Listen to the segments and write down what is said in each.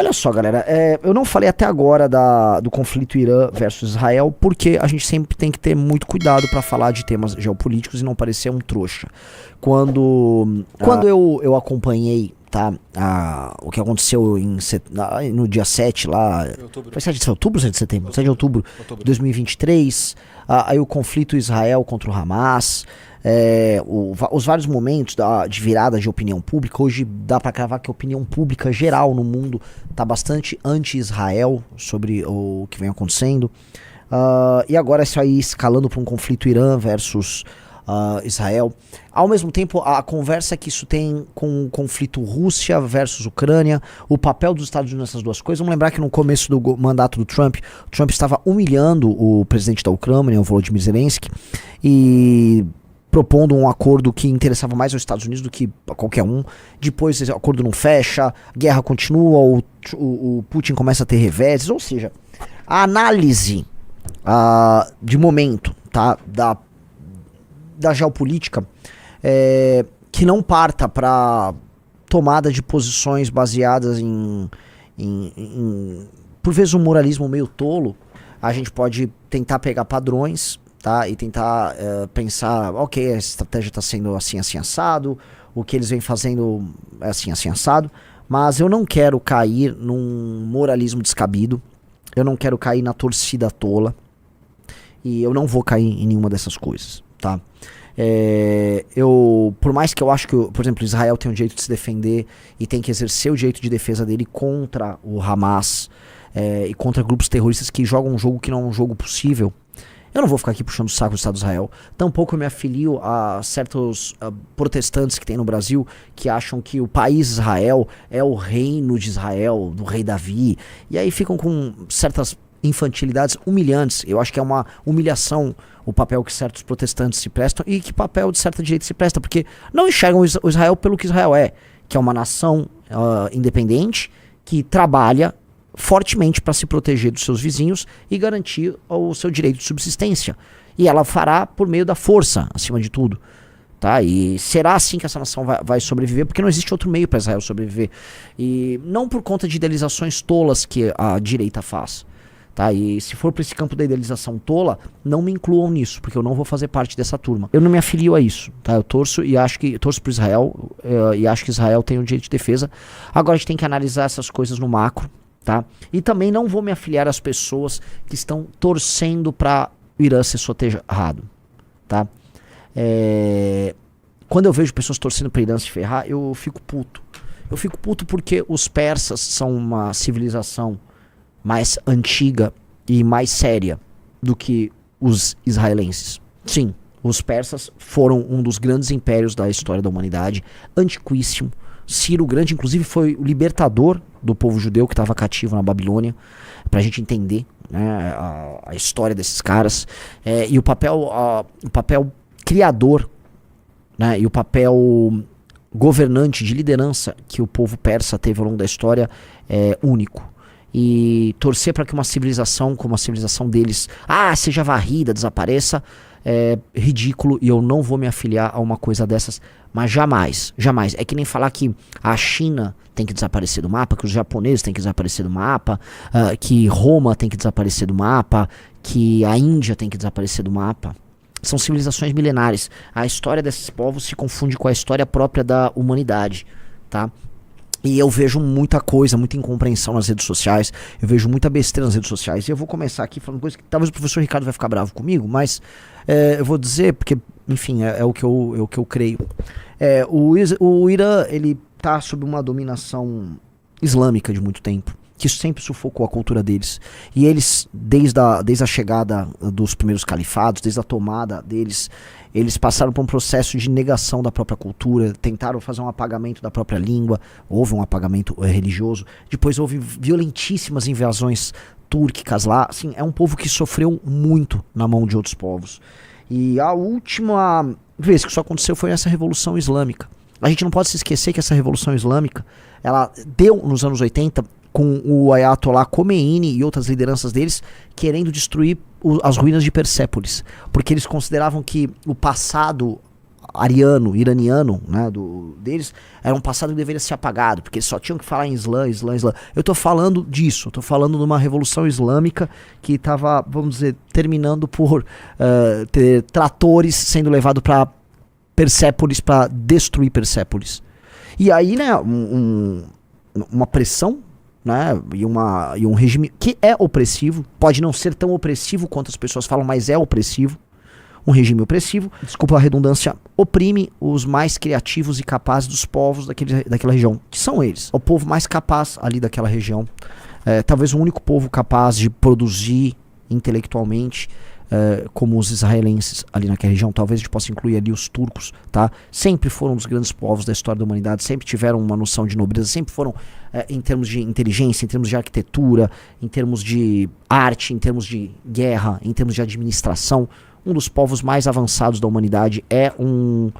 Olha só, galera, eu não falei até agora do conflito Irã versus Israel, porque a gente sempre tem que ter muito cuidado para falar de temas geopolíticos e não parecer um trouxa. Quando eu acompanhei, tá, o que aconteceu no dia 7 lá, foi 7 de outubro ou 7 de setembro? 7 de outubro de 2023, aí o conflito Israel contra o Hamas, os vários momentos de virada de opinião pública. Hoje dá pra cravar que a opinião pública geral no mundo tá bastante anti-Israel sobre o que vem acontecendo, e agora isso aí escalando para um conflito Irã versus Israel. Ao mesmo tempo, a conversa que isso tem com o conflito Rússia versus Ucrânia, o papel dos Estados Unidos nessas duas coisas. Vamos lembrar que no começo do mandato do Trump, o Trump estava humilhando o presidente da Ucrânia, o Volodymyr Zelensky, e propondo um acordo que interessava mais aos Estados Unidos do que a qualquer um. Depois esse acordo não fecha, a guerra continua, o Putin começa a ter reveses. Ou seja, a análise de momento, tá, da geopolítica, que não parta para tomada de posições baseadas em por vezes um moralismo meio tolo. A gente pode tentar pegar padrões, tá, e tentar pensar, ok, a estratégia está sendo assim, assim, assado, o que eles vêm fazendo é assim, assim, assado, mas eu não quero cair num moralismo descabido, eu não quero cair na torcida tola, e eu não vou cair em nenhuma dessas coisas, tá? Por mais que eu acho que, por exemplo, Israel tem o direito de se defender e tem que exercer o direito de defesa dele contra o Hamas e contra grupos terroristas que jogam um jogo que não é um jogo possível, eu não vou ficar aqui puxando o saco do Estado de Israel. Tampouco eu me afilio a certos protestantes que tem no Brasil que acham que o país Israel é o reino de Israel, do rei Davi, e aí ficam com certas infantilidades humilhantes. Eu acho que é uma humilhação o papel que certos protestantes se prestam e que papel de certa direita se presta, porque não enxergam o Israel pelo que Israel é, que é uma nação independente que trabalha fortemente para se proteger dos seus vizinhos e garantir o seu direito de subsistência. E ela fará por meio da força, acima de tudo. Tá? E será assim que essa nação vai sobreviver, porque não existe outro meio para Israel sobreviver. E não por conta de idealizações tolas que a direita faz. Tá? E se for para esse campo da idealização tola, não me incluam nisso, porque eu não vou fazer parte dessa turma. Eu não me afilio a isso, tá? Eu torço por Israel, e acho que Israel tem um direito de defesa. Agora a gente tem que analisar essas coisas no macro, tá? E também não vou me afiliar às pessoas que estão torcendo para o Irã ser soterrado, tá? Quando eu vejo pessoas torcendo para o Irã se ferrar, eu fico puto. Eu fico puto porque os persas são uma civilização mais antiga e mais séria do que os israelenses. Sim, os persas foram um dos grandes impérios da história da humanidade, antiquíssimo. Ciro o Grande, inclusive, foi o libertador do povo judeu que estava cativo na Babilônia, pra gente entender, né, a história desses caras, e o papel criador, né, e o papel governante de liderança que o povo persa teve ao longo da história é único. E torcer para que uma civilização como a civilização deles seja varrida, desapareça, é ridículo, e eu não vou me afiliar a uma coisa dessas, mas jamais, jamais. É que nem falar que a China tem que desaparecer do mapa, que os japoneses têm que desaparecer do mapa, que Roma tem que desaparecer do mapa, que a Índia tem que desaparecer do mapa. São civilizações milenares. A história desses povos se confunde com a história própria da humanidade, tá? E eu vejo muita coisa, muita incompreensão nas redes sociais, eu vejo muita besteira nas redes sociais, e eu vou começar aqui falando coisa que talvez o professor Ricardo vai ficar bravo comigo, mas eu vou dizer, porque, enfim, é o que eu creio. O Irã, ele tá sob uma dominação islâmica de muito tempo, que sempre sufocou a cultura deles. E eles, desde a chegada dos primeiros califados, desde a tomada deles, eles passaram por um processo de negação da própria cultura, tentaram fazer um apagamento da própria língua, houve um apagamento religioso, depois houve violentíssimas invasões túrquicas lá. Assim, é um povo que sofreu muito na mão de outros povos. E a última vez que isso aconteceu foi nessa Revolução Islâmica. A gente não pode se esquecer que essa Revolução Islâmica, ela deu nos anos 80 com o Ayatollah Khomeini e outras lideranças deles querendo destruir as ruínas de Persépolis, porque eles consideravam que o passado ariano, iraniano, né, deles, era um passado que deveria ser apagado, porque só tinham que falar em Islã. Eu tô falando disso, eu tô falando de uma revolução islâmica que estava, vamos dizer, terminando por ter tratores sendo levados para Persépolis, para destruir Persépolis. E aí, né, uma pressão, né, e um regime que é opressivo, pode não ser tão opressivo quanto as pessoas falam, mas é opressivo. Um regime opressivo, desculpa a redundância, oprime os mais criativos e capazes dos povos daquela região, que são eles. O povo mais capaz ali daquela região, talvez o único povo capaz de produzir intelectualmente, como os israelenses ali naquela região. Talvez a gente possa incluir ali os turcos, tá? Sempre foram um dos grandes povos da história da humanidade, sempre tiveram uma noção de nobreza, sempre foram, em termos de inteligência, em termos de arquitetura, em termos de arte, em termos de guerra, em termos de administração, um dos povos mais avançados da humanidade. É um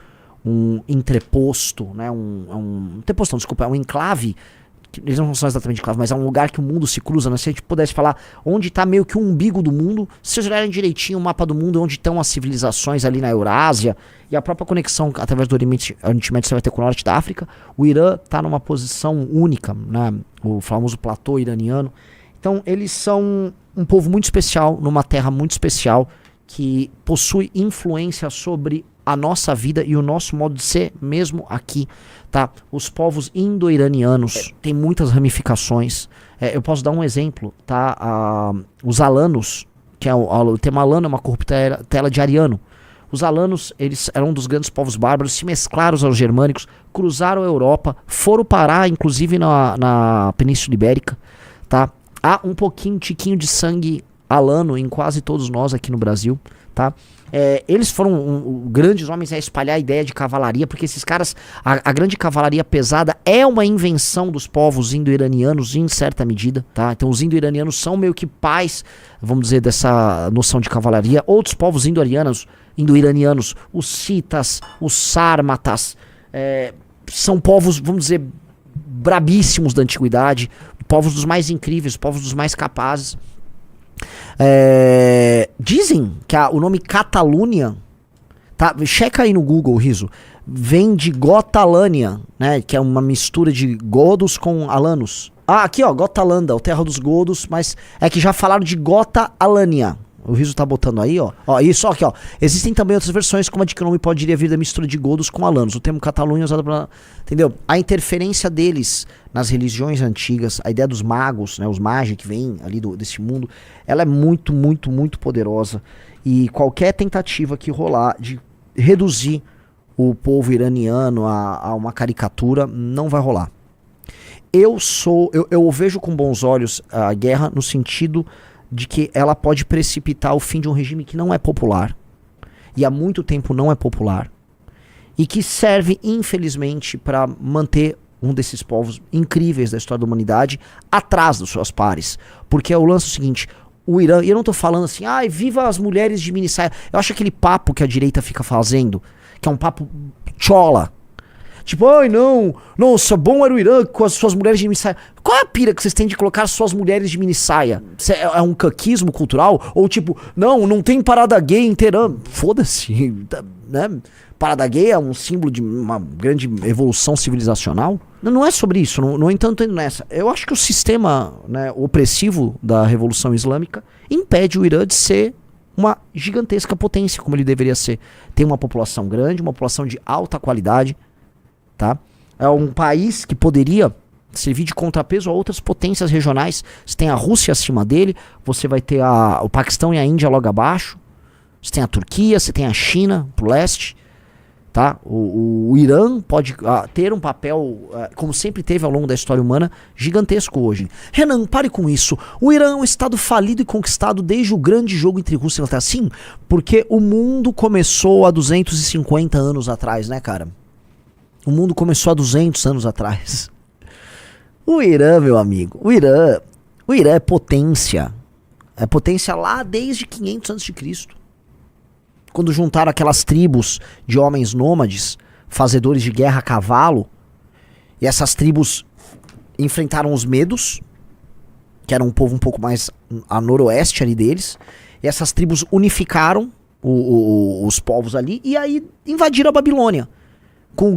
entreposto, né? Entreposto, não, desculpa, é um enclave. Eles não são exatamente enclave, mas é um lugar que o mundo se cruza, né? Se a gente pudesse falar onde está meio que o umbigo do mundo, se vocês olharem direitinho o mapa do mundo, onde estão as civilizações ali na Eurásia, e a própria conexão através do Oriente Médio você vai ter com o norte da África, o Irã está numa posição única, né? O famoso platô iraniano. Então eles são um povo muito especial, numa terra muito especial, que possui influência sobre a nossa vida e o nosso modo de ser mesmo aqui, tá? Os povos indo-iranianos têm muitas ramificações. Eu posso dar um exemplo, tá? Os alanos, que é o tema alano é uma corruptela de ariano. Os alanos, eles eram um dos grandes povos bárbaros, se mesclaram aos germânicos, cruzaram a Europa, foram parar inclusive na Península Ibérica, tá? Há um tiquinho de sangue alano em quase todos nós aqui no Brasil, tá? Eles foram grandes homens a espalhar a ideia de cavalaria, porque esses caras, a grande cavalaria pesada é uma invenção dos povos indo-iranianos em certa medida, tá? Então os indo-iranianos são meio que pais, vamos dizer, dessa noção de cavalaria. Outros povos indo-iranianos, os citas, os sármatas, são povos, vamos dizer, brabíssimos da antiguidade, povos dos mais incríveis, povos dos mais capazes. Dizem que o nome Catalunha, tá? Checa aí no Google, Riso. Vem de Gotalânia, né? Que é uma mistura de godos com alanos. Aqui ó, Gotalanda, o terra dos godos, mas é que já falaram de Gota-Alânia. O Riso tá botando aí, ó. Isso aqui, ó. Existem também outras versões, como a de que o nome pode vir da mistura de godos com alanos. O termo Catalunha é usado pra... Entendeu? A interferência deles nas religiões antigas, a ideia dos magos, né? Os magi que vêm ali desse mundo, ela é muito, muito, muito poderosa. E qualquer tentativa que rolar de reduzir o povo iraniano a uma caricatura, não vai rolar. Eu vejo com bons olhos a guerra no sentido de que ela pode precipitar o fim de um regime que não é popular, e há muito tempo não é popular, e que serve, infelizmente, para manter um desses povos incríveis da história da humanidade atrás dos seus pares. Porque o lance é o seguinte, o Irã, e eu não tô falando assim, viva as mulheres de mini saia. Eu acho aquele papo que a direita fica fazendo, que é um papo chola. Tipo, não, nossa, bom era o Irã com as suas mulheres de mini saia. Qual é a pira que vocês têm de colocar suas mulheres de mini saia? É um caquismo cultural? Ou tipo, não tem parada gay em Teherã? Foda-se, né? Parada gay é um símbolo de uma grande evolução civilizacional? Não é sobre isso, no entanto, nessa. Eu acho que o sistema, né, opressivo da Revolução Islâmica impede o Irã de ser uma gigantesca potência, como ele deveria ser. Tem uma população grande, uma população de alta qualidade, tá? É um país que poderia servir de contrapeso a outras potências regionais. Você tem a Rússia acima dele, você vai ter o Paquistão e a Índia logo abaixo, você tem a Turquia, você tem a China pro leste, tá? O Irã pode ter um papel, como sempre teve ao longo da história humana, gigantesco hoje. Renan, pare com isso. O Irã é um estado falido e conquistado desde o grande jogo entre Rússia e Inglaterra. Sim, porque o mundo começou há 250 anos atrás, né, cara? O mundo começou há 200 anos atrás. O Irã, meu amigo, o Irã é potência. É potência lá desde 500 a.C. Quando juntaram aquelas tribos de homens nômades, fazedores de guerra a cavalo, e essas tribos enfrentaram os medos, que era um povo um pouco mais a noroeste ali deles, e essas tribos unificaram os povos ali, e aí invadiram a Babilônia. Com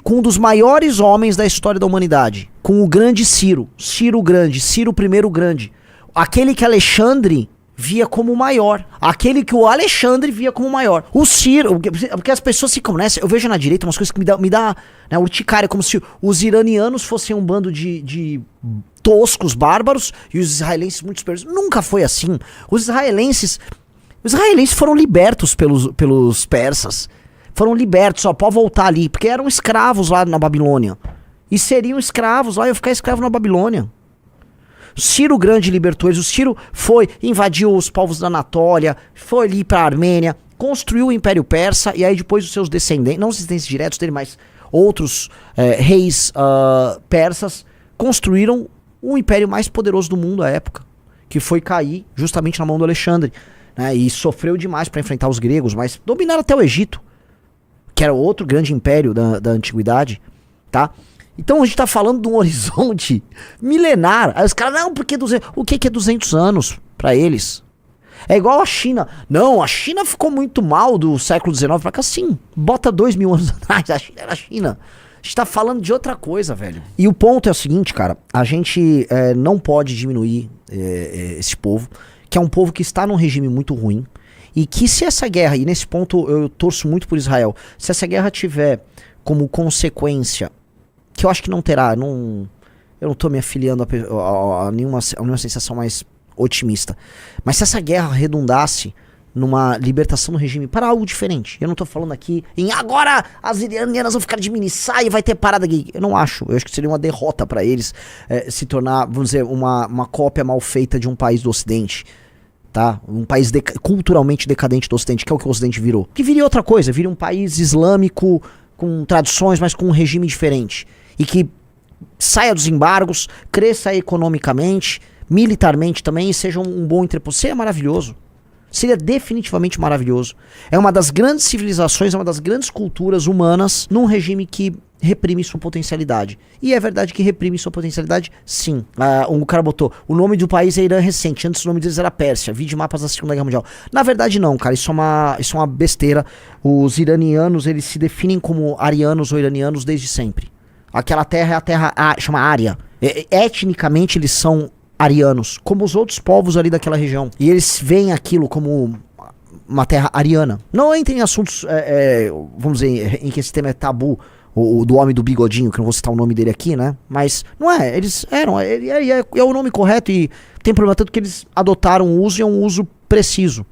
um dos maiores homens da história da humanidade. Com o grande Ciro. Ciro Grande, Ciro I Grande. Aquele que Alexandre via como o maior. Aquele que o Alexandre via como o maior. O Ciro, porque as pessoas ficam nessa, eu vejo na direita umas coisas que me dá né, urticária, como se os iranianos fossem um bando de toscos bárbaros e os israelenses muito superiores. Nunca foi assim. Os israelenses foram libertos pelos persas. Foram libertos, só pode voltar ali, porque eram escravos lá na Babilônia. E seriam escravos lá, iam ficar escravo na Babilônia. Ciro Grande libertou eles. O Ciro invadiu os povos da Anatólia, foi ali pra Armênia, construiu o Império Persa, e aí depois os seus descendentes, não os descendentes diretos dele, mas outros reis persas, construíram o império mais poderoso do mundo à época, que foi cair justamente na mão do Alexandre, né, e sofreu demais para enfrentar os gregos, mas dominaram até o Egito, que era outro grande império da antiguidade, tá? Então a gente tá falando de um horizonte milenar. Aí os caras, não, porque 200... O que é 200 anos pra eles? É igual a China. Não, a China ficou muito mal do século XIX pra cá. Sim, bota 2000 anos atrás, a China era a China. A gente tá falando de outra coisa, velho. E o ponto é o seguinte, cara. A gente não pode diminuir esse povo, que é um povo que está num regime muito ruim. E que se essa guerra, e nesse ponto eu torço muito por Israel, se essa guerra tiver como consequência, que eu acho que não terá, eu não tô me afiliando a nenhuma sensação mais otimista, mas se essa guerra redundasse numa libertação do regime para algo diferente, eu não tô falando aqui em agora as iranianas vão ficar de mini saia e vai ter parada gay, eu acho que seria uma derrota para eles se tornar, vamos dizer, uma cópia mal feita de um país do Ocidente. Tá? Um país culturalmente decadente do Ocidente, que é o que o Ocidente virou. Que viria outra coisa, viria um país islâmico com tradições, mas com um regime diferente. E que saia dos embargos, cresça economicamente, militarmente também, e seja um bom entreposto. Seria maravilhoso. Seria definitivamente maravilhoso. É uma das grandes civilizações, é uma das grandes culturas humanas num regime que reprime sua potencialidade. E é verdade que reprime sua potencialidade, sim. O cara botou, o nome do país é Irã recente, antes o nome deles era Pérsia, vi de mapas da Segunda Guerra Mundial. Na verdade não, cara, isso é uma besteira. Os iranianos, eles se definem como arianos ou iranianos desde sempre. Aquela terra é a terra, chama Ária. Etnicamente eles são arianos, como os outros povos ali daquela região. E eles veem aquilo como uma terra ariana. Não entrem em assuntos, vamos dizer, em que esse tema é tabu, o do homem do bigodinho, que eu não vou citar o nome dele aqui, né? Mas não é, eles eram, é o nome correto e tem problema tanto que eles adotaram o uso e é um uso preciso.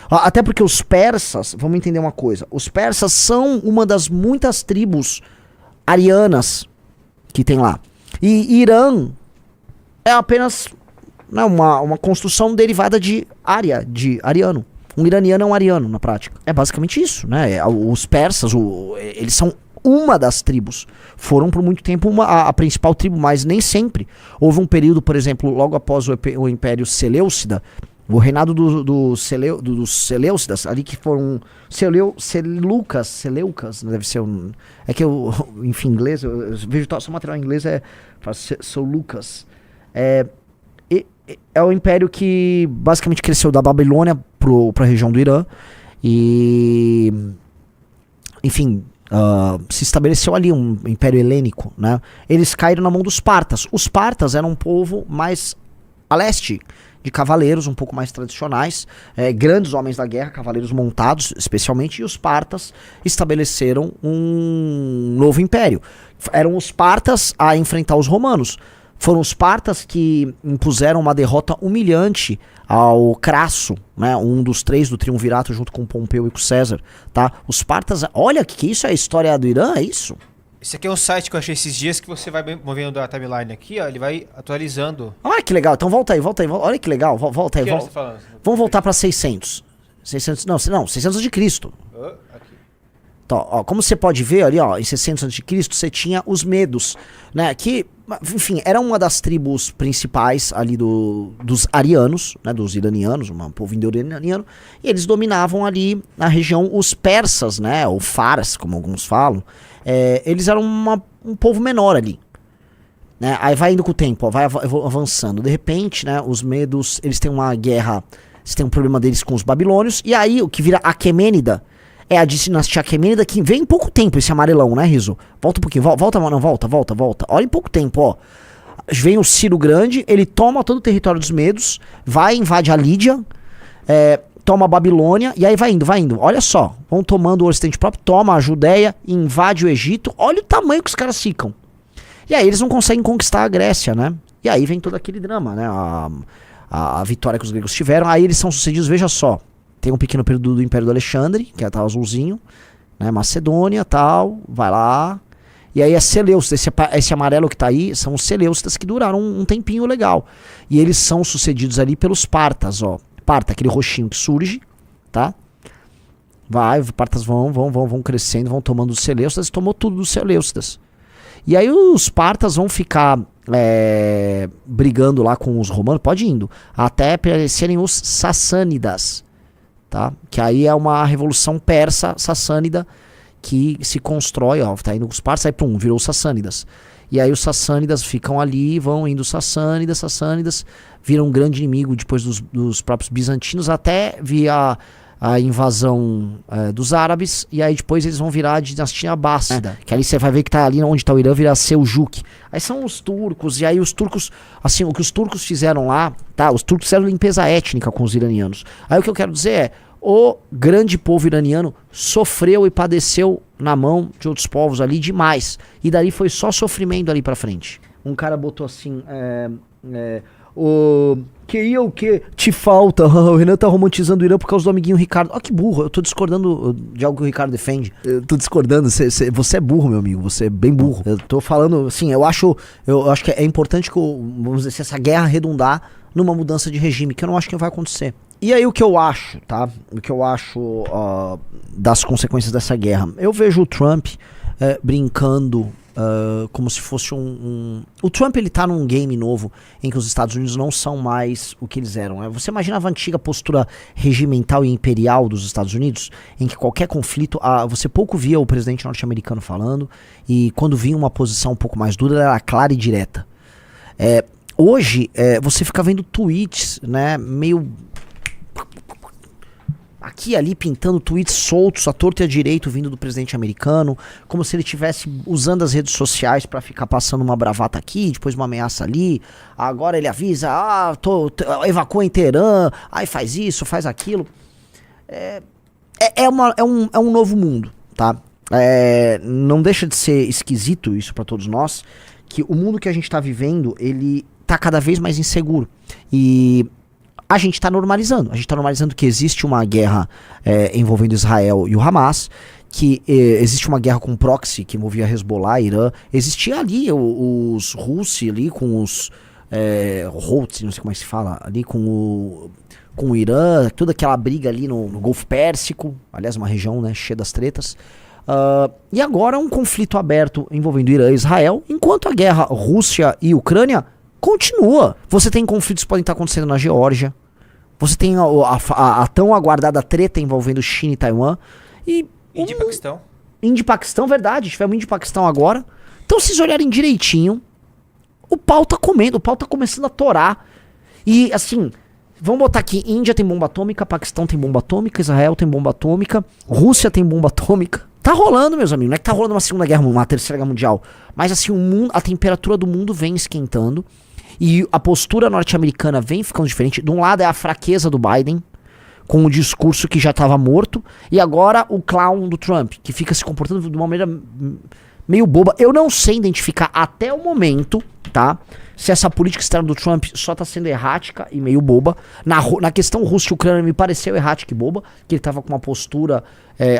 Até porque os persas, vamos entender uma coisa, os persas são uma das muitas tribos arianas que tem lá. E Irã é apenas uma construção derivada de área, de ariano. Um iraniano é um ariano na prática. É basicamente isso, né? Os persas, eles são uma das tribos. Foram por muito tempo a principal tribo, mas nem sempre. Houve um período, por exemplo, logo após o Império Seleucida, o reinado dos Seleucidas, ali que foram Seleucas, deve ser um... É que eu, enfim, inglês, eu vejo só material em inglês, Seleucas. É o império que basicamente cresceu da Babilônia para a região do Irã e, enfim, se estabeleceu ali um império helênico, né? Eles caíram na mão dos partas. Os partas eram um povo mais a leste, de cavaleiros um pouco mais tradicionais, grandes homens da guerra, cavaleiros montados especialmente, e os partas estabeleceram um novo império. Eram os partas a enfrentar os romanos. Foram os partas que impuseram uma derrota humilhante ao Crasso, né, um dos 3 do triunvirato junto com Pompeu e com César, tá? Os partas, olha que isso é a história do Irã, é isso? Esse aqui é um site que eu achei esses dias que você vai movendo a timeline aqui, ó, ele vai atualizando. Olha que legal, então volta aí, olha que legal, volta aí. Vamos voltar para 600. 600 de Cristo. Aqui. Então, ó, como você pode ver ali, ó, em 600 a.C. você tinha os medos, né, que, enfim, era uma das tribos principais ali dos arianos, né, dos iranianos, um povo indo-iraniano, e eles dominavam ali na região os persas, né, ou Fars, como alguns falam, eles eram um povo menor ali, né, aí vai indo com o tempo, ó, vai avançando, de repente, né, os medos, eles têm uma guerra Você tem um problema deles com os babilônios. E aí, o que vira Aquemênida é a dinastia Aquemênida, que vem em pouco tempo, esse amarelão, né, Rizzo? Volta um pouquinho, volta. Olha em pouco tempo, ó. Vem o Ciro Grande, ele toma todo o território dos Medos, vai, invade a Lídia, toma a Babilônia, e aí vai indo. Olha só, vão tomando o Ocidente próprio, toma a Judéia, invade o Egito. Olha o tamanho que os caras ficam. E aí eles não conseguem conquistar a Grécia, né? E aí vem todo aquele drama, né? A vitória que os gregos tiveram. Aí eles são sucedidos, veja só. Tem um pequeno período do Império do Alexandre, que tá azulzinho, né? Macedônia, tal, vai lá. E aí é Seleucidas, esse amarelo que tá aí, são os Seleucidas que duraram um tempinho legal. E eles são sucedidos ali pelos Partas, ó. Parta, aquele roxinho que surge, tá? Os Partas vão crescendo, vão tomando os Seleucidas, tomou tudo dos Seleucidas. E aí os Partas vão ficar brigando lá com os romanos, pode indo, até aparecerem os Sassânidas, tá? Que aí é uma revolução persa sassânida que se constrói, ó, tá indo os Partas, aí pum, virou os Sassânidas. E aí os Sassânidas ficam ali, vão indo Sassânidas, viram um grande inimigo depois dos próprios bizantinos, até vir a invasão dos árabes, e aí depois eles vão virar a dinastia Abássida, que ali você vai ver que tá ali onde tá o Irã, virar Seljuk. Aí são os turcos, e aí os turcos, assim, o que os turcos fizeram lá, tá? Os turcos fizeram limpeza étnica com os iranianos. Aí o que eu quero dizer é, o grande povo iraniano sofreu e padeceu na mão de outros povos ali demais. E dali foi só sofrimento ali pra frente. Um cara botou assim, o que te falta? O Renan tá romantizando o Irã por causa do amiguinho Ricardo. Ó, que burro, eu tô discordando de algo que o Ricardo defende. Eu tô discordando, você é burro, meu amigo, você é bem burro. Eu tô falando, assim, eu acho que é importante que, vamos dizer, essa guerra redundar numa mudança de regime, que eu não acho que vai acontecer. E aí o que eu acho, tá? O que eu acho das consequências dessa guerra. Eu vejo o Trump brincando como se fosse O Trump, ele tá num game novo em que os Estados Unidos não são mais o que eles eram, né? Você imaginava a antiga postura regimental e imperial dos Estados Unidos, em que qualquer conflito, você pouco via o presidente norte-americano falando, e quando vinha uma posição um pouco mais dura, ela era clara e direta. Hoje, você fica vendo tweets, né, meio aqui e ali pintando tweets soltos, à torto e à direito, vindo do presidente americano, como se ele estivesse usando as redes sociais para ficar passando uma bravata aqui, depois uma ameaça ali. Agora ele avisa, evacua em Teherã, aí faz isso, faz aquilo. É um novo mundo, tá? Não deixa de ser esquisito isso para todos nós, que o mundo que a gente tá vivendo, ele tá cada vez mais inseguro. E a gente está normalizando. A gente está normalizando que existe uma guerra envolvendo Israel e o Hamas, que existe uma guerra com proxy que envolvia Hezbollah, Irã. Existia ali os Russi ali com os Houthi, não sei como é que se fala, ali com o Irã, toda aquela briga ali no Golfo Pérsico, aliás, uma região, né, cheia das tretas. E agora um conflito aberto envolvendo Irã e Israel, enquanto a guerra Rússia e Ucrânia continua. Você tem conflitos que podem estar acontecendo na Geórgia. Você tem a tão aguardada treta envolvendo China e Taiwan. E Índia e Paquistão. Índia e Paquistão, verdade. Tivemos Índia e Paquistão agora. Então, se vocês olharem direitinho, o pau tá comendo, o pau tá começando a torar. E, assim, vamos botar aqui, Índia tem bomba atômica, Paquistão tem bomba atômica, Israel tem bomba atômica, Rússia tem bomba atômica. Tá rolando, meus amigos. Não é que tá rolando uma segunda guerra, uma terceira guerra mundial. Mas, assim, a temperatura do mundo vem esquentando. E a postura norte-americana vem ficando diferente. De um lado é a fraqueza do Biden, com o discurso que já estava morto, e agora o clown do Trump, que fica se comportando de uma maneira meio boba. Eu não sei identificar até o momento, tá? Se essa política externa do Trump só tá sendo errática e meio boba. Na questão Rússia e Ucrânia me pareceu errática e boba, que ele tava com uma postura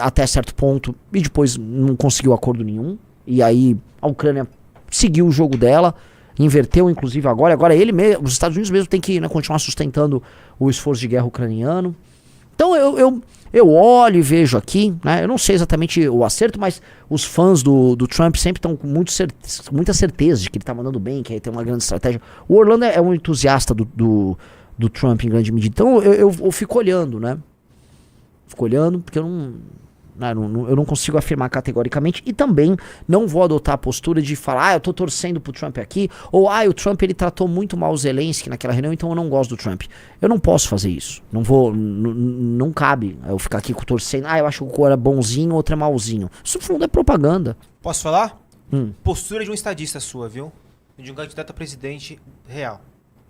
até certo ponto e depois não conseguiu acordo nenhum. E aí a Ucrânia seguiu o jogo dela, inverteu inclusive agora ele mesmo, os Estados Unidos mesmo tem que, né, continuar sustentando o esforço de guerra ucraniano. Então eu olho e vejo aqui, né, eu não sei exatamente o acerto, mas os fãs do Trump sempre estão com muita certeza de que ele tá mandando bem, que aí tem uma grande estratégia. O Orlando é um entusiasta do Trump em grande medida, então eu fico olhando, né, fico olhando porque eu né? Eu não consigo afirmar categoricamente e também não vou adotar a postura de falar, eu tô torcendo pro Trump aqui, ou o Trump ele tratou muito mal o Zelensky naquela reunião, então eu não gosto do Trump. Eu não posso fazer isso. Não cabe eu ficar aqui torcendo, eu acho que o cara é bonzinho, outro é malzinho. Isso no fundo é propaganda. Posso falar? Postura de um estadista sua, viu? De um candidato a presidente real.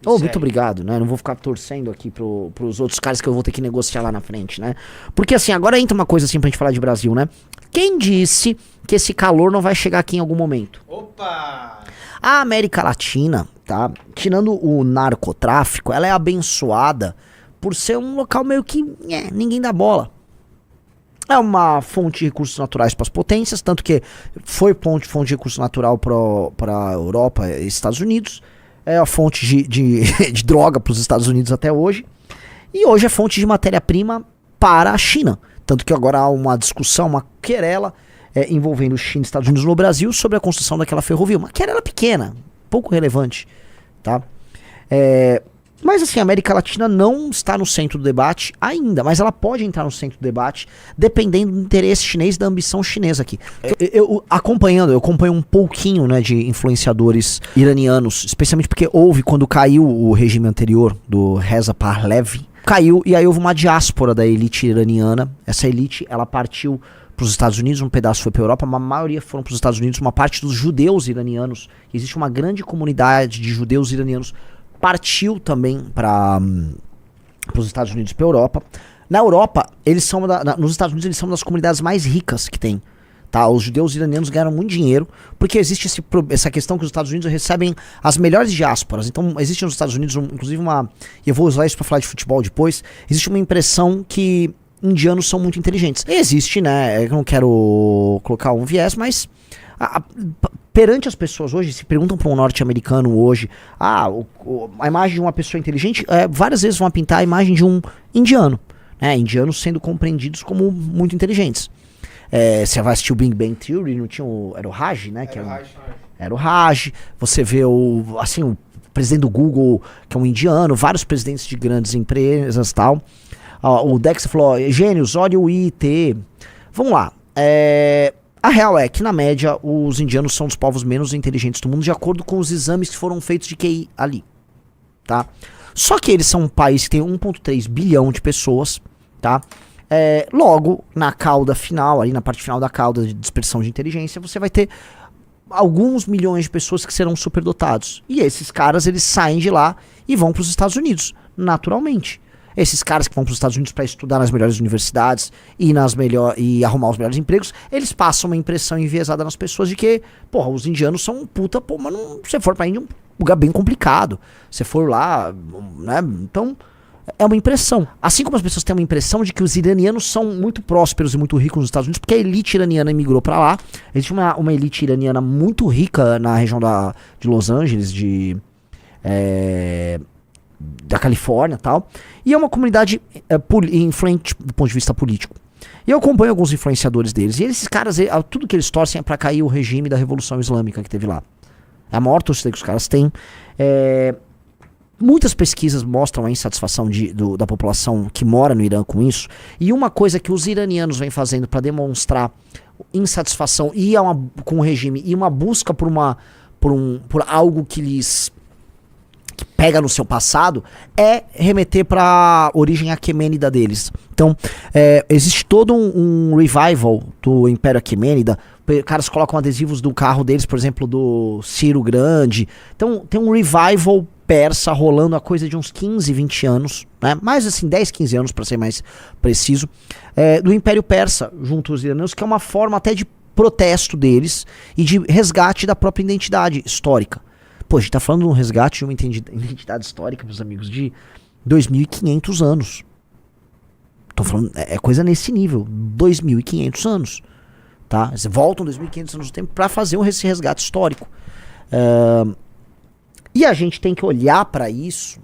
Muito obrigado, né? Não vou ficar torcendo aqui pros outros caras que eu vou ter que negociar lá na frente, né? Porque assim, agora entra uma coisa assim pra gente falar de Brasil, né? Quem disse que esse calor não vai chegar aqui em algum momento? Opa! A América Latina, tá? Tirando o narcotráfico, ela é abençoada por ser um local meio que ninguém dá bola. É uma fonte de recursos naturais para as potências, tanto que foi fonte de recurso natural para a Europa e Estados Unidos. É a fonte de droga para os Estados Unidos até hoje. E hoje é fonte de matéria-prima para a China. Tanto que agora há uma discussão, uma querela envolvendo China e Estados Unidos no Brasil sobre a construção daquela ferrovia. Uma querela pequena, pouco relevante. Tá? Mas assim, a América Latina não está no centro do debate ainda, mas ela pode entrar no centro do debate dependendo do interesse chinês e da ambição chinesa aqui. Eu acompanho um pouquinho, né, de influenciadores iranianos, especialmente porque quando caiu o regime anterior do Reza Pahlavi, caiu e aí houve uma diáspora da elite iraniana. Essa elite, ela partiu para os Estados Unidos, um pedaço foi para a Europa, mas a maioria foram para os Estados Unidos, uma parte dos judeus iranianos. Existe uma grande comunidade de judeus iranianos partiu também para os Estados Unidos e para a Europa. Na Europa, nos Estados Unidos, eles são uma das comunidades mais ricas que tem. Tá? Os judeus iranianos ganhram muito dinheiro, porque existe essa questão que os Estados Unidos recebem as melhores diásporas. Então, existe nos Estados Unidos, inclusive, e eu vou usar isso para falar de futebol depois, existe uma impressão que indianos são muito inteligentes. Existe, né? Eu não quero colocar um viés, mas perante as pessoas hoje, se perguntam para um norte-americano hoje, a imagem de uma pessoa inteligente, várias vezes vão pintar a imagem de um indiano, né? Indianos sendo compreendidos como muito inteligentes. Você vai assistir o Big Bang Theory, não tinha era o Raj, né? Era o Raj. Você vê o presidente do Google, que é um indiano, vários presidentes de grandes empresas e tal. O Dexter falou, gênios, olha o IT. Vamos lá. A real é que, na média, os indianos são dos povos menos inteligentes do mundo, de acordo com os exames que foram feitos de QI ali, tá? Só que eles são um país que tem 1,3 bilhão de pessoas, tá? Logo, na cauda final, ali na parte final da cauda de dispersão de inteligência, você vai ter alguns milhões de pessoas que serão superdotados. E esses caras, eles saem de lá e vão para os Estados Unidos, naturalmente. Esses caras que vão para os Estados Unidos para estudar nas melhores universidades e arrumar os melhores empregos, eles passam uma impressão enviesada nas pessoas de que, os indianos são um puta, mas você for para a Índia é um lugar bem complicado. Você for lá, né? Então, é uma impressão. Assim como as pessoas têm uma impressão de que os iranianos são muito prósperos e muito ricos nos Estados Unidos, porque a elite iraniana migrou para lá. Existe uma elite iraniana muito rica na região de Los Angeles, da Califórnia e tal, e é uma comunidade influente do ponto de vista político. E eu acompanho alguns influenciadores deles, e esses caras, tudo que eles torcem é pra cair o regime da Revolução Islâmica que teve lá. É a maior torcida que os caras têm. Muitas pesquisas mostram a insatisfação da população que mora no Irã com isso, e uma coisa que os iranianos vêm fazendo para demonstrar insatisfação com o regime e uma busca por algo que pega no seu passado, é remeter para a origem aquemênida deles. Então, existe todo um revival do Império Aquemênida. Caras colocam adesivos do carro deles, por exemplo, do Ciro Grande. Então, tem um revival persa rolando há coisa de uns 15, 20 anos, né? Mais assim, 10, 15 anos, para ser mais preciso, do Império Persa, junto aos iranianos, que é uma forma até de protesto deles e de resgate da própria identidade histórica. A gente tá falando de um resgate de uma identidade histórica, meus amigos, de 2.500 anos. Tô falando, é coisa nesse nível, 2.500 anos, tá? Eles voltam 2.500 anos no tempo para fazer esse resgate histórico. E a gente tem que olhar para isso,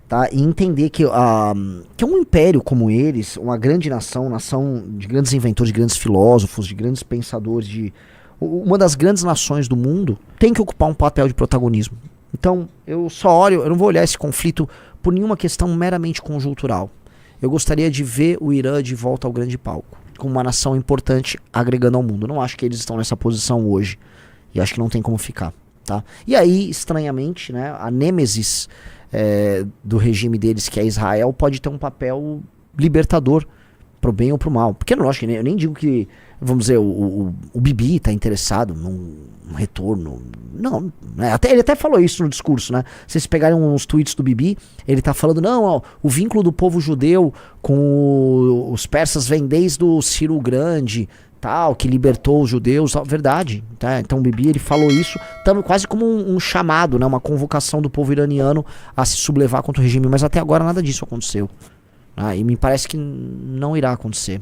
tá? E entender que um império como eles, uma grande nação de grandes inventores, de grandes filósofos, de grandes pensadores, uma das grandes nações do mundo, tem que ocupar um papel de protagonismo. Então, eu não vou olhar esse conflito por nenhuma questão meramente conjuntural. eu gostaria de ver o Irã de volta ao grande palco, como uma nação importante agregando ao mundo. Não acho que eles estão nessa posição hoje. E acho que não tem como ficar. Tá? E aí, estranhamente, né, a nêmesis do regime deles, que é Israel, pode ter um papel libertador pro bem ou pro mal. Porque, lógico, eu nem digo que, vamos dizer, o Bibi tá interessado num retorno. Não, né? Ele até falou isso no discurso, né? Se vocês pegarem uns tweets do Bibi, ele tá falando, não, ó, o vínculo do povo judeu com os persas vem desde o Ciro Grande, tal, que libertou os judeus, verdade, tá? Então o Bibi, ele falou isso quase como um chamado, né? Uma convocação do povo iraniano a se sublevar contra o regime, mas até agora nada disso aconteceu. E me parece que não irá acontecer.